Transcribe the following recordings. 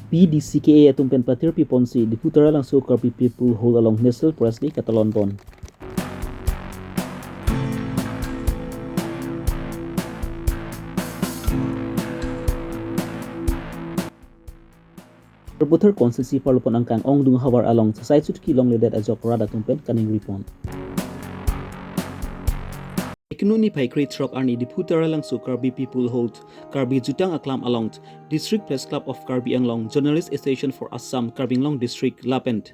PDCKA atumpen patir piponsi diputara langsung Karbi people hold along National Press Day Catalan Pon. Perputar konstitusi parlupon angkang ong dung hawar along sasai sutki long ledet ajok rada tumpen kaning ripon. Economy pai create rock arni diputara langsung Karbi people hold Karbi jutang aklam along District Press Club of Karbi Anglong Journalist Association for Assam Karbi Anglong District Lapent.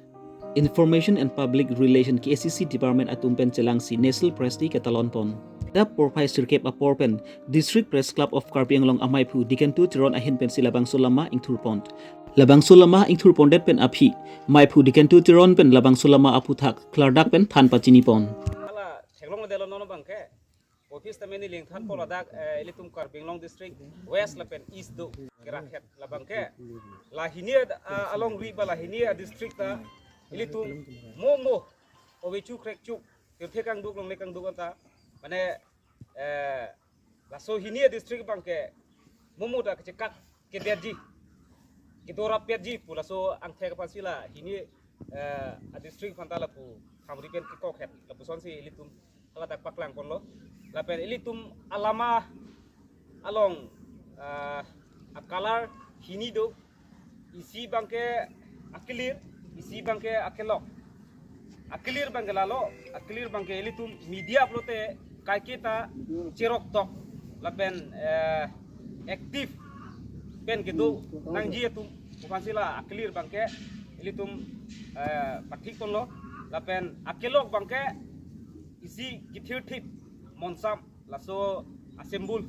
Information and Public Relation KSCC Department atumpen celangsi National Press Day Catalan Pon. Dap porpai sirkep aporpen District Press Club of Karbi Anglong amaipu dikentu tiron ahin pen silabang sulama ing turpont. Labang sulama ing turpondet pen api maipu dikentu tiron pen labang sulama aputhak klardak pen phan pachinipon. Ala seglong delo nono bangke office tameni ling than poladak elitum Karbi Anglong District West lapen East do gerakhet labangke lahinia along riba lahinia district ta elitum momo obechu krekchuk tirthekang duk long lekang duk anta mane laso hinia district bangke momo da kecekak kederji kidora perji pula so angthek pasila hini district pantala pu khamripen kikokhet lapuson si elitum kaladak paklang konlo lapen elitum alama along akalar hini do isi bangke akilir isi bangke akelok akilir bangke lalo akilir bangke elitum media plote kai kita cerok tok lapen aktif pen gitu nangji itu bukan sila akilir bangke elitum patik konlo lapen akelok bangke isi kithir tip monsam laso asembul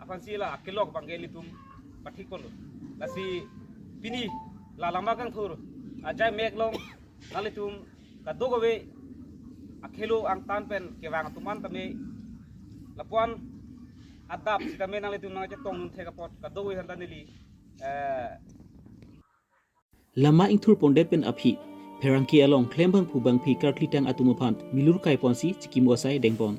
akan sila akelok bangke elitum patik konlo lasi pini lalama kang thur ajai meglong nalitum kadogowe akelo ang tanpen kewang tuman tame lapuan adap sitame nalitum nangaje tong nun thekapot kadogowe hantanili Lama ing turpondet pen api perangki along klembang pubang pi karklitang atumupant milur kai ponsi cikimuasai dengpon.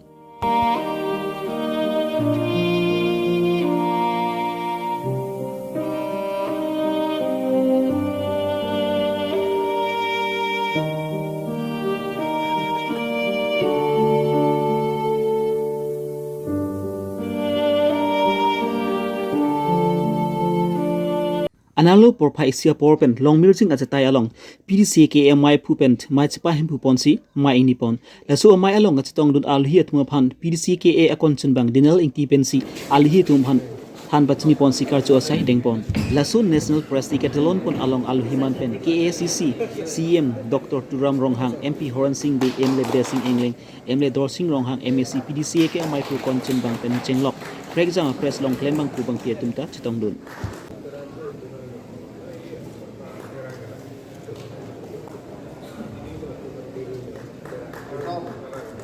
Analo por paisia porpen long mirjing ajatai along PDCKA mai pupent mai chipa hempu ponsi mai inipon lasu mai along achatong dun alhi atmaphan PDCKA akonchen bang dinal ingti pensi alhi tumhan han bachni ponsi karcho asai dengpon lasu National Press Day Catalan pon along alhiman pen KACC CM Dr. Turam Ronghang MP Horan Singh de Emle Desing Engling Emle Dorsing Ronghang MSc PDCKA mai pu konchen bang pen chenglok prejang press long klembang pu bang pietumta chatong dun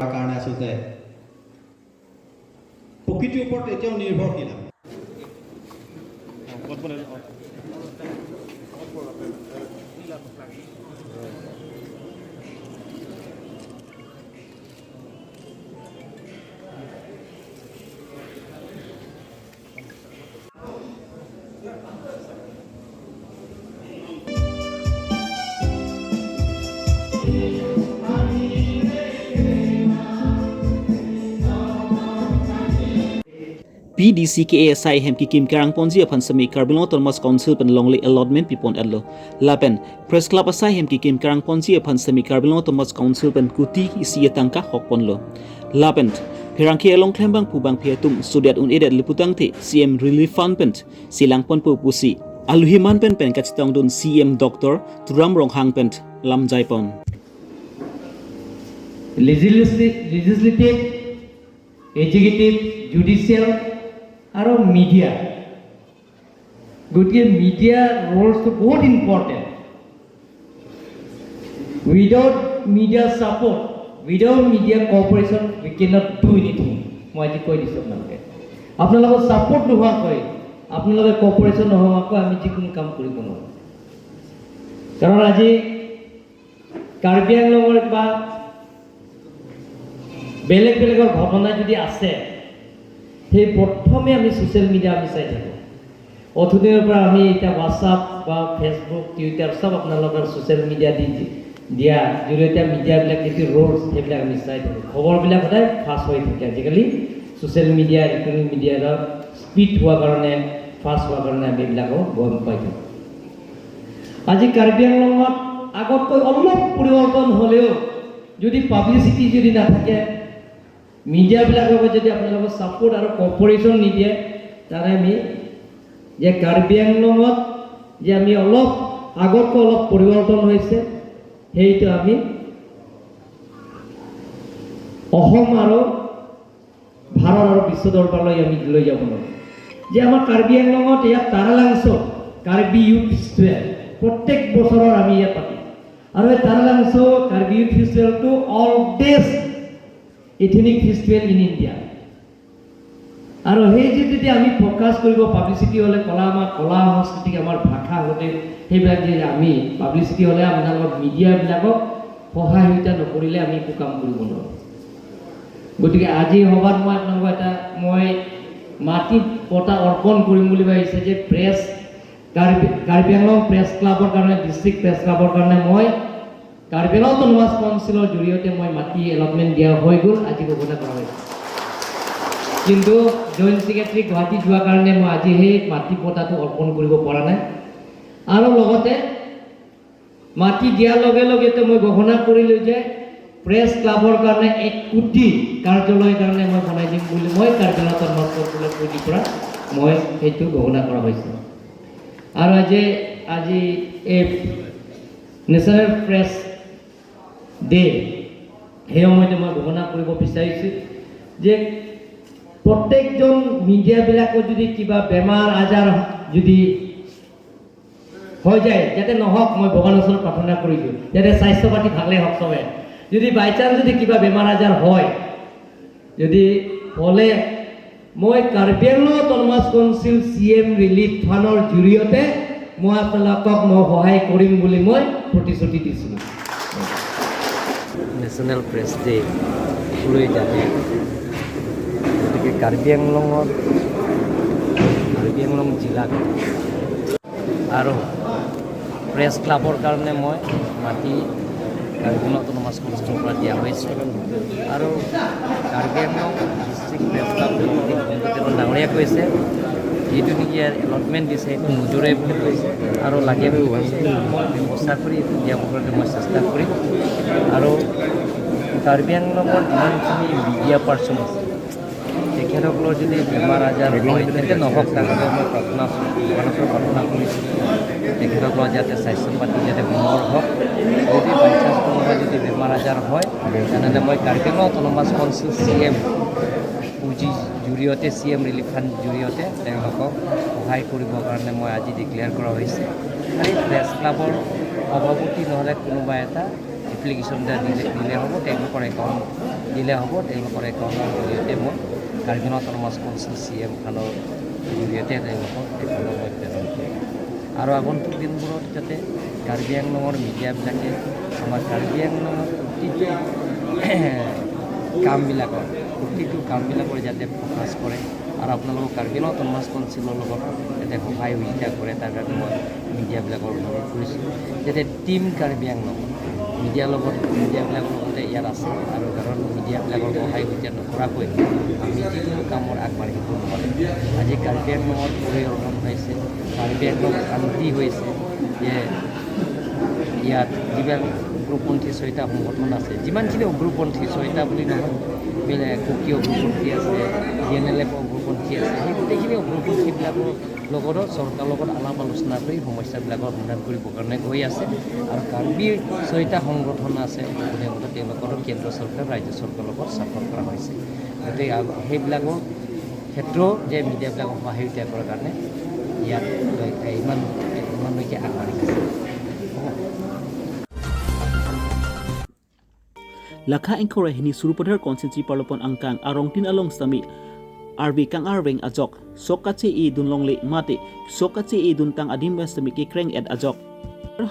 karena sudah প্রকৃতির উপর এটাও নির্ভরশীল PDCKA sai hem ki kim karang ponji aphan sami Karbi Anglong Thomas Council pen longli allotment pipon adlo lapen press club asai hem ki kim karang ponji aphan sami Karbi Anglong Thomas Council pen kuti isi tangka hokpon lo lapen perangki along klembang pubang piatum sudiat un edat liputang te CM Relief Fund pen silang pon pu pusi aluhiman pen kachitong dun CM Dr. Turam Ronghang pen lamjai pon legislative executive judicial aro media gotiye media roles to very important without media support without media cooperation we cannot do anything moi ji koi diso namke apnalogo support noha koi apnalogo cooperation noha ko ami jikun kam koribo no karon aji Karbi Anglongor ba বেলেগ বেলেগৰ ঘটনা যদি আছে সেই প্ৰথমে আমি social media আমি চাই থাকোঁ অথনিৰ পৰা আমি এতিয়া হোৱাটছআপ বা ফেচবুক টুইটাৰ চব আপোনালোকৰ ছ'চিয়েল মিডিয়া দিয়া জৰিয়তে মিডিয়াবিলাক যিটো ৰোলছ সেইবিলাক আমি চাই থাকোঁ খবৰবিলাক সদায় ফাষ্ট হৈ থাকে আজিকালি ছ'চিয়েল মিডিয়া ইলেক্ট্ৰনিক মিডিয়াৰ স্পীড হোৱাৰ কাৰণে ফাষ্ট হোৱাৰ কাৰণে আমি এইবিলাকো গম পাই থাকোঁ আজি কাৰ্বি আংলঙত আগতকৈ অলপ পৰিৱৰ্তন হ'লেও যদি পাব্লিচিটি যদি নাথাকে মিডিয়াবিলাকৰ যদি আপোনালোকৰ ছাপোৰ্ট আৰু কৰ্পৰেশ্যন নিদিয়ে তাৰে আমি যে কাৰ্বি আংলঙত যে আমি অলপ আগতকৈ অলপ পৰিৱৰ্তন হৈছে সেইটো আমি অসম আৰু ভাৰত আৰু বিশ্ব দৰবাৰলৈ আমি লৈ যাব নোৱাৰোঁ যে আমাৰ কাৰ্বি আংলঙত ইয়াত তাৰালাংচত কাৰ্বি ইউথ ফেষ্টিভেল প্ৰত্যেক বছৰৰ আমি ইয়াত পাতিম আৰু এই তাৰালাংচ কাৰ্বি ইউথ ফেষ্টিভেলটো oldest ethnic festival in India আৰু সেই যদি আমি ফ'কাছ কৰিব পাব্লিচিটি হ'লে আমাৰ কলা সংস্কৃতিক আমাৰ ভাষা হ'লে সেইবিলাক যে আমি পাব্লিচিটি হ'লে আপোনালোকৰ মিডিয়াবিলাকক সহায়তা নকৰিলে আমি একো কাম কৰিব নোৱাৰোঁ গতিকে আজি সভাত মই আপোনালোকক মই মাটি পতা অৰ্পণ কৰিম বুলি ভাবিছে যে প্ৰেছ কাৰ্বি আংলং প্ৰেছ ক্লাবৰ কাৰণে ডিষ্ট্ৰিক্ট প্ৰেছ ক্লাবৰ কাৰণে মই কাৰ্বি আংলং অট'নমাছ কাউন্সিলৰ জৰিয়তে মই মাটি এলটমেণ্ট দিয়া হৈ গ'ল আজি ঘোষণা কৰা হৈছে কিন্তু জইণ্ট ছেক্ৰেটাৰী গুৱাহাটী যোৱাৰ কাৰণে মই আজি সেই মাটি পতাটো অৰ্পণ কৰিব পৰা নাই আৰু লগতে মাটি দিয়াৰ লগে লগেতো মই ঘোষণা কৰিলোঁ যে প্ৰেছ ক্লাবৰ কাৰণে 1 কোটি কাৰ্যালয়ৰ কাৰণে মই বনাই দিম বুলি মই কাৰ্বি আংলং অট'নমাছ কাউন্সিলৰ পৰা মই সেইটো ঘোষণা কৰা হৈছে আৰু আজি এই নেশ্যনেল প্ৰেছ ডে সেই সময়তে মই ঘোষণা কৰিব বিচাৰিছোঁ যে প্ৰত্যেকজন মিডিয়াবিলাকৰ যদি কিবা বেমাৰ আজাৰ যদি হৈ যায় যাতে নহওক মই ভগৱানৰ ওচৰত প্ৰাৰ্থনা কৰিছোঁ যাতে স্বাস্থ্য পাতি ভালে হওক চবে যদি বাই চান্স যদি কিবা বেমাৰ আজাৰ হয় যদি হ'লে মই Karbi Anglong autonomous council CM relief ফাণ্ডৰ জৰিয়তে মই আপোনালোকক মই সহায় কৰিম বুলি মই প্ৰতিশ্ৰুতি দিছিলোঁ নেশ্যনেল প্ৰেছ ডে লৈ জানে গতিকে কাৰ্বি আংলং জিলাত আৰু প্ৰেছ ক্লাবৰ কাৰণে মই মাটি কাৰ্বি আংলং অট'নমাছ কাউন্সিলৰ পৰা দিয়া হৈছে আৰু Karbi Anglong district press club ডাঙৰীয়া কৈছে যিটো নেকি এলটমেণ্ট দিছে সেইটো নোজোৰে বুলি কৈছে আৰু লাগে বুলি কৈছে মই ব্যৱস্থা কৰি এইটো দিয়াৰ কাৰণে মই চেষ্টা কৰিম আৰু কাৰ্বি আংলঙৰ যিমানখিনি মিডিয়া পাৰ্চন আছে তেখেতসকলৰ যদি বেমাৰ আজাৰ হয় তেন্তে নহওক তাহাঁতে মই প্ৰাৰ্থনা কৰিছোঁ তেখেতসকলৰ যাতে স্বাস্থ্য পাতি যাতে সুন্দৰ হওক যদি বাই চান্স কোনোবা যদি বেমাৰ আজাৰ হয় তেনেহ'লে মই Karbi Anglong autonomous council CM পুঁজিৰ জৰিয়তে CM ৰিলিফ ফাণ্ড জৰিয়তে তেওঁলোকক সহায় কৰিবৰ কাৰণে মই আজি ডিক্লেয়াৰ কৰা হৈছে আৰু প্ৰেছ ক্লাবৰ সভাপতি নহ'লে কোনোবা এটা এপ্লিকেশ্যন দিলে হ'ব তেওঁলোকৰ একাউণ্ট দিলে হ'ব তেওঁলোকৰ একাউণ্টৰ জৰিয়তে মই Karbi Anglong autonomous council CM ফাণ্ডৰ জৰিয়তে তেওঁলোকক একাউণ্টত মই প্ৰেৰণ কৰিম আৰু আগন্তুক দিনবোৰত যাতে কাৰ্বি আংলঙৰ মিডিয়াবিলাকে আমাৰ কাৰ্বি আংলঙৰ প্ৰতিটো কামবিলাকৰ যাতে ফ'কাছ কৰে আৰু আপোনালোকক কাৰ্বি আংলং অট'নমাছ কাউন্সিলৰ লগত যাতে সহায় সুবিধা কৰে তাৰ কাৰণে মই মিডিয়াবিলাকৰ অনুৰোধ কৰিছোঁ যাতে টীম কাৰ্বি আংলং মিডিয়াবিলাকৰ লগতে ইয়াত আছে আৰু কাৰণ মিডিয়াবিলাকৰ সহায় সুবিধা নকৰাকৈ আমি যিকোনো কামত আগবাঢ়িব নোৱাৰোঁ আজি কাৰ্বি আংলঙত পৰিৱৰ্তন হৈছে কাৰ্বি আংলং শান্তি হৈছে যে ইয়াত যিবিলাক উগ্ৰপন্থী 6টা সংগঠন আছে যিমানখিনি উগ্ৰপন্থী 6টা বুলি নহয় কুকি অগ্ৰপন্থী আছে DNLF অগ্ৰপন্থী আছে সেই গোটেইখিনি অগ্ৰপন্থীবিলাকৰ লগতো চৰকাৰৰ লগত আলাপ আলোচনা কৰি সমস্যাবিলাকৰ সমাধান কৰিবৰ কাৰণে গৈ আছে আৰু কাৰ্বি 6টা সংগঠন আছে গতিকে তেওঁলোকৰো কেন্দ্ৰ চৰকাৰ ৰাজ্য চৰকাৰৰ লগত চাপৰ্ট কৰা হৈছে গতিকে সেইবিলাকৰ ক্ষেত্ৰত যে মিডিয়াবিলাকক সহায়তা কৰাৰ কাৰণে ইয়াত ইমানলৈকে আগবাঢ়ি আছে Lakha engkore hini surupadhar konsensi parlopon angkang arongtin along sami RV kang arweng ajok sokache I dunlongle mate sokache I duntang adim sami ke kreng ed ajok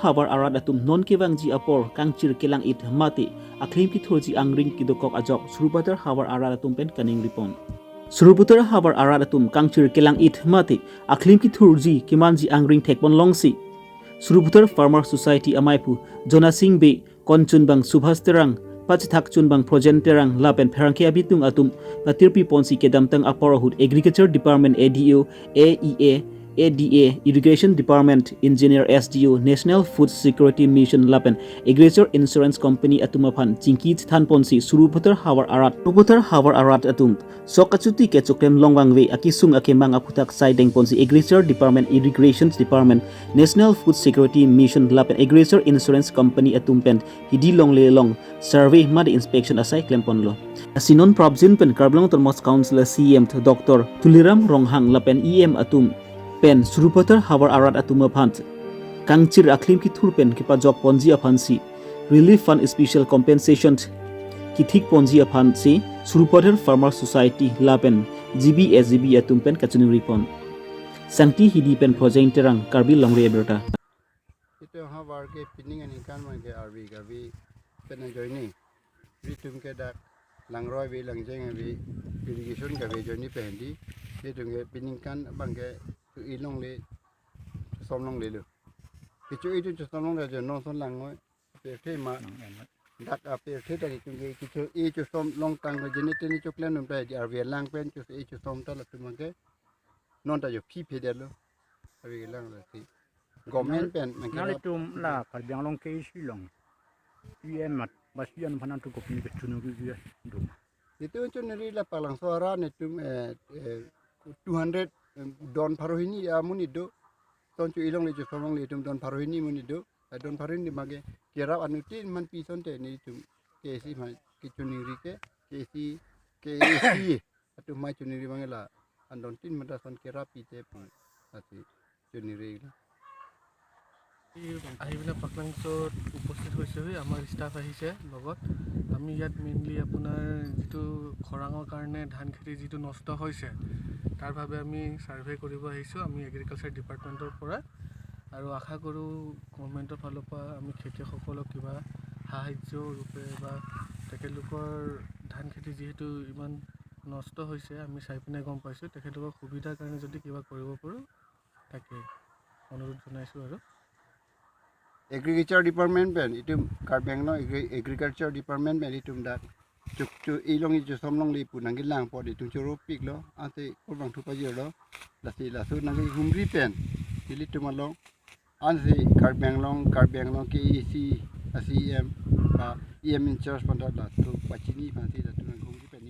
habar arad atum non kewang ji apor kang chir kelang it mate aklim ki thoji angring kidokok ajok surupadhar habar arad atum pen kaning ripon Suruputar habar arat atum kangchir kelang it mati aklim ki thurji kimanji angring thekpon longsi. Suruputar Farmer Society amaipu Jona Singh be konchunbang subhas terang pachithak chunbang projen terang lapen pherangke abitung atum patirpi ponsi kedamtang aparahut Agriculture Department ADO AEA ADA Irrigation Department Engineer SDO National Food Security Mission lapen Agriculture Insurance Company atumapan chingki than ponsi Suruputar hawar arat atum sokachuti ke choklem longwangwe akisung akemang aputak saideng ponsi Agriculture Department Irrigation Department National Food Security Mission lapen Agriculture Insurance Company atumpen hidi longle long survey mad inspection asai klempon lo asinon probjin pen Karbi Longri Council CM Dr. Tuliram Ronghang lapen EM atum pen Suruputar hawar arat atuma phant kangchir aklim ki thurpen kipa jok ponji aphansi relief fund special compensation kithik ponji aphansi Suruputar Farmer Society lapen GBSGB atumpen kachuni ripon sangti hidi pen project terang Karbi Longri Abirta itu hawar ke pining ani kan man ke Karbi pen joini ritum ke dak langroi be langjeng be irrigation ka be joini pendi ritum ke pining kan bang ke tu ilong le somlong le lo kichu itu somlong le no son langoi pe the ma dak ape the ta kichu ke kichu e chu somlong tang le jeni teni choklen no pe ar be lang pen chu e chu som ta la tu man ke non ta yo phi phe de lo abi lang le ti government pen man ke Nalitum la Karbi Longri Silong. PM mat basian panan tu kopi ke tunu ke dum. itu chu neri la palang suara ne tum 200 don parohini amuni do ton chu ilong le chu somong le tum don parohini muni do don parohini mage kira anutin man pi son te ni tum kesi ma kichuni rike kesi atu mai chuni ri mangela andon tin mata son kira pi te pu ati chuni ri আহিবলৈ পাকলাংছত উপস্থিত হৈছেহি আমাৰ staff আহিছে লগত আমি ইয়াত mainly আপোনাৰ যিটো খৰাঙৰ কাৰণে ধান খেতি যিটো নষ্ট হৈছে তাৰ বাবে আমি সাৰ্ভে কৰিব আহিছোঁ আমি এগ্ৰিকালচাৰ ডিপাৰ্টমেণ্টৰ পৰা আৰু আশা কৰোঁ গভৰ্ণমেণ্টৰ ফালৰ পৰা আমি খেতিয়কসকলক কিবা সাহায্য ৰূপে বা তেখেতলোকৰ ধান খেতি যিহেতু ইমান নষ্ট হৈছে আমি চাই পিনে গম পাইছোঁ তেখেতলোকৰ সুবিধাৰ কাৰণে যদি কিবা কৰিব পাৰোঁ তাকে অনুৰোধ জনাইছোঁ আৰু agriculture department pen itu Karbi agriculture department pen itu dak chu ilong ju somlong li punang gilang po di tung choro pik lo ate urbang thu pa lo la su nang humri pen ili tu malong anse Karbi ke EC ACM EM in charge panda la tu pachini panti da tu humri pen